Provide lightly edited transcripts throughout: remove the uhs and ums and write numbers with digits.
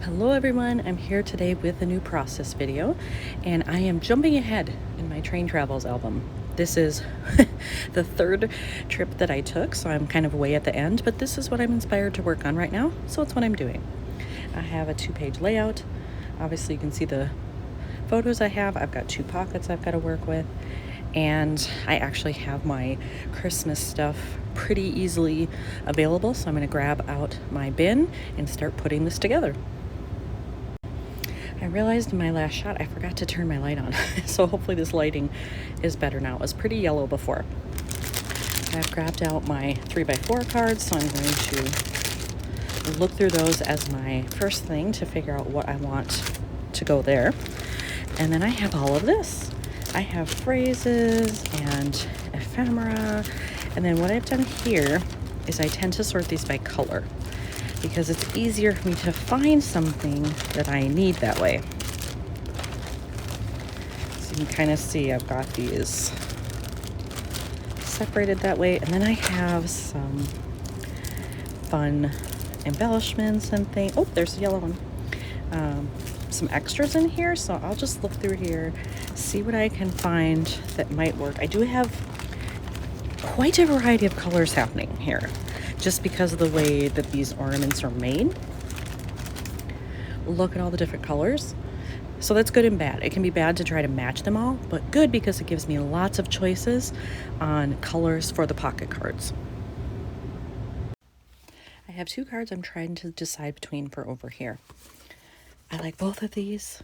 Hello everyone, I'm here today with a new process video, and I am jumping ahead in my train travels album. This is the third trip that I took, so I'm kind of way at the end, but this is what I'm inspired to work on right now, so it's what I'm doing. I have a 2-page layout. Obviously you can see the photos I have. I've got 2 pockets I've got to work with, and I actually have my Christmas stuff pretty easily available, so I'm going to grab out my bin and start putting this together. I realized in my last shot I forgot to turn my light on, so hopefully this lighting is better now. It was pretty yellow before. I've grabbed out my 3x4 cards, so I'm going to look through those as my first thing to figure out what I want to go there. And then I have all of this. I have phrases and ephemera, and then what I've done here is I tend to sort these by color, because it's easier for me to find something that I need that way. So you can kind of see I've got these separated that way, and then I have some fun embellishments and things. Oh, there's a yellow one. Some extras in here, so I'll just look through here, see what I can find that might work. I do have quite a variety of colors happening here, just because of the way that these ornaments are made. Look at all the different colors. So that's good and bad. It can be bad to try to match them all, but good because it gives me lots of choices on colors for the pocket cards. I have 2 cards I'm trying to decide between for over here. I like both of these.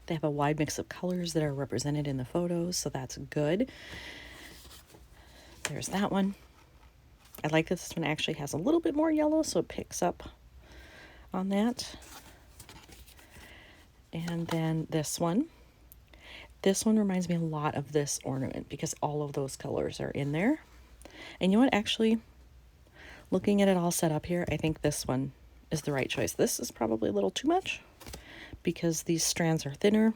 They have a wide mix of colors that are represented in the photos, so that's good. There's that one. I like that this one actually has a little bit more yellow, so it picks up on that. And then this one. This one reminds me a lot of this ornament because all of those colors are in there. And you know what? Actually, looking at it all set up here, I think this one is the right choice. This is probably a little too much because these strands are thinner.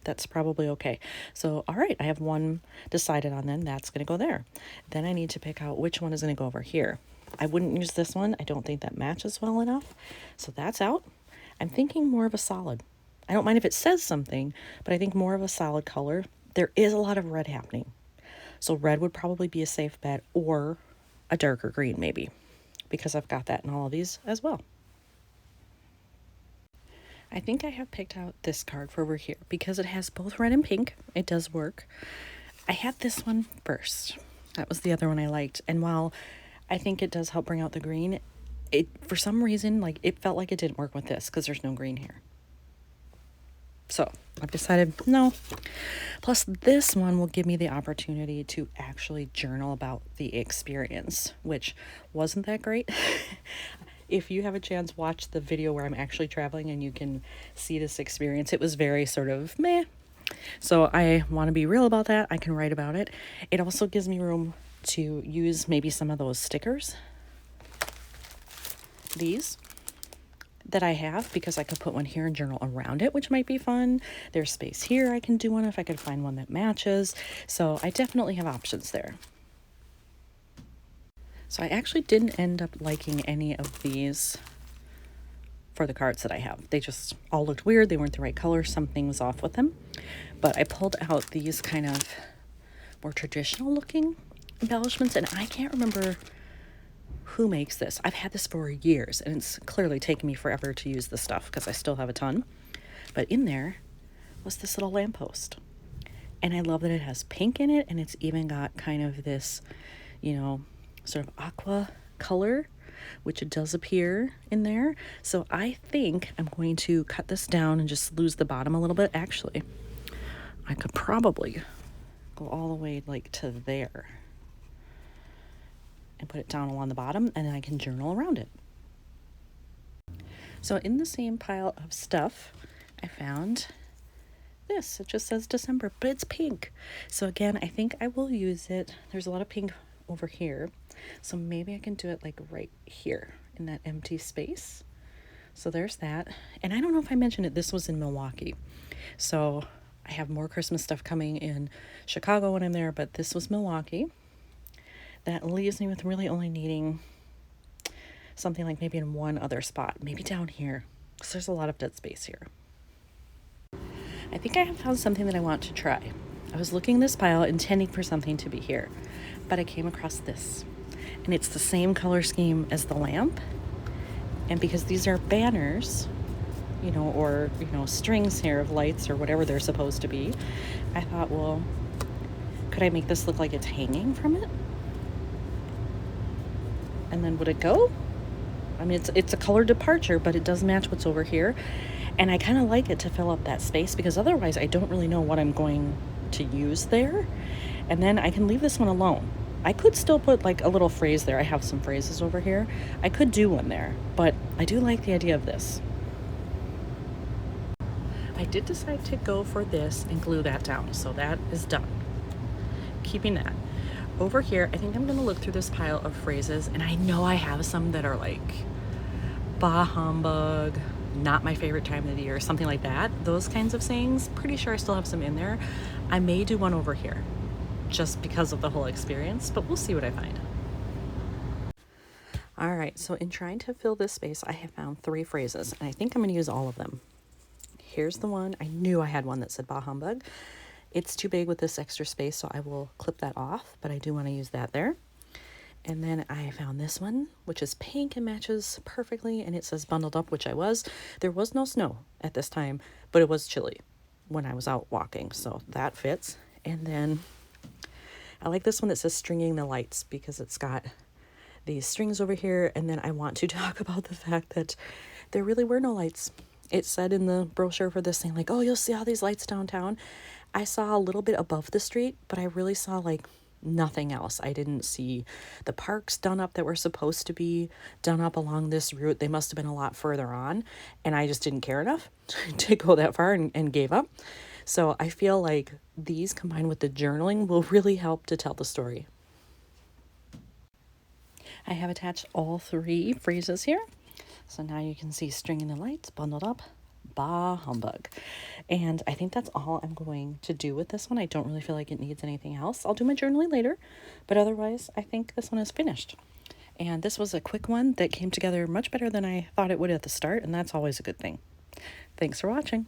That's probably okay. So, all right, I have one decided on then. That's going to go there. Then I need to pick out which one is going to go over here. I wouldn't use this one. I don't think that matches well enough. So that's out. I'm thinking more of a solid. I don't mind if it says something, but I think more of a solid color. There is a lot of red happening. So red would probably be a safe bet, or a darker green maybe, because I've got that in all of these as well. I think I have picked out this card for over here because it has both red and pink. It does work. I had this one first. That was the other one I liked. And while I think it does help bring out the green, it for some reason, it felt like it didn't work with this because there's no green here. So I've decided no. Plus this one will give me the opportunity to actually journal about the experience, which wasn't that great. If you have a chance, watch the video where I'm actually traveling and you can see this experience. It was very sort of meh. So I want to be real about that. I can write about it. It also gives me room to use maybe some of those stickers. These that I have, because I could put one here and journal around it, which might be fun. There's space here. I can do one if I could find one that matches. So I definitely have options there. So I actually didn't end up liking any of these for the cards that I have. They just all looked weird. They weren't the right color. Something was off with them. But I pulled out these kind of more traditional looking embellishments, and I can't remember who makes this. I've had this for years, and it's clearly taken me forever to use this stuff because I still have a ton. But in there was this little lamppost. And I love that it has pink in it, and it's even got kind of this, sort of aqua color, which it does appear in there. So I think I'm going to cut this down and just lose the bottom a little bit. Actually, I could probably go all the way to there and put it down along the bottom, and then I can journal around it. So in the same pile of stuff, I found this. It just says December, but it's pink. So again, I think I will use it. There's a lot of pink over here, so maybe I can do it right here in that empty space. So there's that. And I don't know if I mentioned it, this was in Milwaukee, so I have more Christmas stuff coming in Chicago when I'm there, but this was Milwaukee. That leaves me with really only needing something maybe in one other spot, maybe down here. because there's a lot of dead space here. I think I have found something that I want to try. I was looking in this pile intending for something to be here, but I came across this. And it's the same color scheme as the lamp. And because these are banners, or, strings here of lights or whatever they're supposed to be, I thought, well, could I make this look like it's hanging from it? And then would it go? I mean, it's a color departure, but it does match what's over here. And I kind of like it to fill up that space, because otherwise I don't really know what I'm going to use there. And then I can leave this one alone. I could still put like a little phrase there. I have some phrases over here. I could do one there, but I do like the idea of this. I did decide to go for this and glue that down, so that is done. Keeping that. Over here, I think I'm going to look through this pile of phrases, and I know I have some that are like, bah humbug, not my favorite time of the year, something like that. Those kinds of sayings, pretty sure I still have some in there. I may do one over here, just because of the whole experience, but we'll see what I find. All right, so in trying to fill this space, I have found 3 phrases, and I think I'm going to use all of them. Here's the one. I knew I had one that said bah humbug. It's too big with this extra space, so I will clip that off, but I do want to use that there. And then I found this one, which is pink and matches perfectly, and it says bundled up, which I was. There was no snow at this time, but it was chilly when I was out walking, so that fits. And then I like this one that says stringing the lights, because it's got these strings over here, and then I want to talk about the fact that there really were no lights. It said in the brochure for this thing, like, oh, you'll see all these lights downtown. I saw a little bit above the street, but I really saw like nothing else. I didn't see the parks done up that were supposed to be done up along this route. They must have been a lot further on, and I just didn't care enough to go that far and gave up. So I feel like these combined with the journaling will really help to tell the story. I have attached all 3 phrases here. So now you can see stringing the lights, bundled up, bah humbug. And I think that's all I'm going to do with this one. I don't really feel like it needs anything else. I'll do my journaling later, but otherwise I think this one is finished. And this was a quick one that came together much better than I thought it would at the start, and that's always a good thing. Thanks for watching.